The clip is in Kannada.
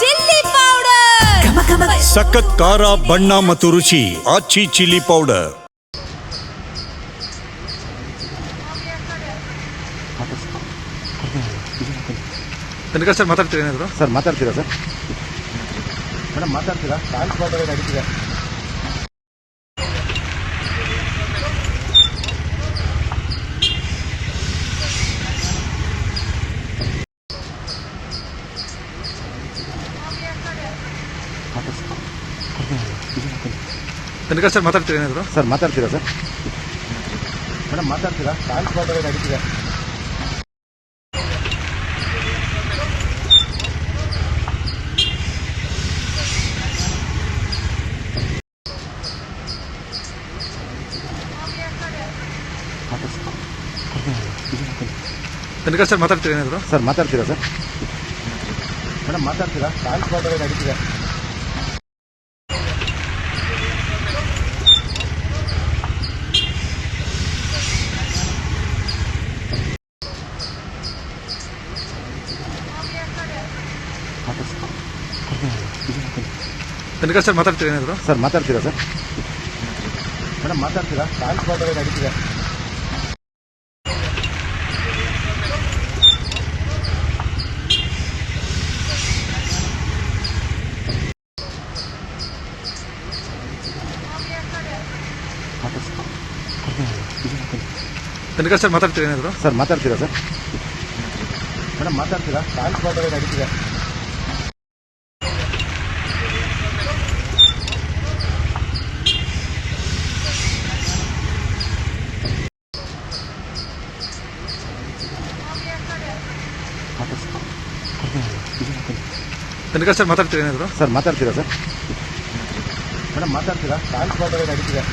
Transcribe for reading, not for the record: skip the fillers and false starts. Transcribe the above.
ಚಿಲ್ಲಿ ಪೌಡರ್ ಸಖತ್ ಖಾರ ಬಣ್ಣ ಮತ್ತು ರುಚಿ ಆಚಿ ಚಿಲ್ಲಿ ಪೌಡರ್. ತನಿಖಾ ಸರ್ ಮಾತಾಡ್ತೀರಾ ಏನಾದರೂ? ಸರ್ ಮಾತಾಡ್ತೀರಾ ಸರ್? ಮೇಡಮ್ ಮಾತಾಡ್ತೀರಾ? ಕಾಲ್ ಬಾರ್ಡರ್ ನಡೀತಿದೆ. ತನಿಖಾ ಸರ್ ಮಾತಾಡ್ತೀರಾ ಏನಾದರೂ? ಸರ್ ಮಾತಾಡ್ತೀರಾ ಸರ್? ಮೇಡಮ್ ಮಾತಾಡ್ತೀರಾ? ಕಾಲ್ ಬಾರ್ಡರ್ ನಡೀತಿದೆ. ತನಿಖಾ ಸರ್ ಮಾತಾಡ್ತೀರಾ ಏನಾದರೂ? ಸರ್ ಮಾತಾಡ್ತೀರಾ ಸರ್? ಮೇಡಮ್ ಮಾತಾಡ್ತೀರಾ? ಕಾಲ್ ಬಾರ್ಡರ್ ನಡೀತಿದೆ. ತನಿಖಾ ಸರ್ ಮಾತಾಡ್ತೀರಾ ಏನಾದರೂ? ಸರ್ ಮಾತಾಡ್ತೀರಾ ಸರ್? ಮೇಡಮ್ ಮಾತಾಡ್ತೀರಾ? ಕಾಲ್ ಬಾರ್ಡರ್ ನಡೀತಿದೆ. ತನಿಖಾ ಸರ್ ಮಾತಾಡ್ತೀರಾ ಏನಾದರೂ? ಸರ್ ಮಾತಾಡ್ತೀರಾ ಸರ್? ಮೇಡಮ್ ಮಾತಾಡ್ತೀರಾ? ಕಾಲ್ ಬಾರ್ಡರ್ ನಡೀತಿದೆ. ತನಿಖಾ ಸರ್ ಮಾತಾಡ್ತೀರಾ ಏನಾದರೂ? ಸರ್ ಮಾತಾಡ್ತೀರಾ ಸರ್? ಮೇಡಮ್ ಮಾತಾಡ್ತೀರಾ? ಕಾಲ್ ಬಾರ್ಡರ್ ನಡೀತಿದೆ.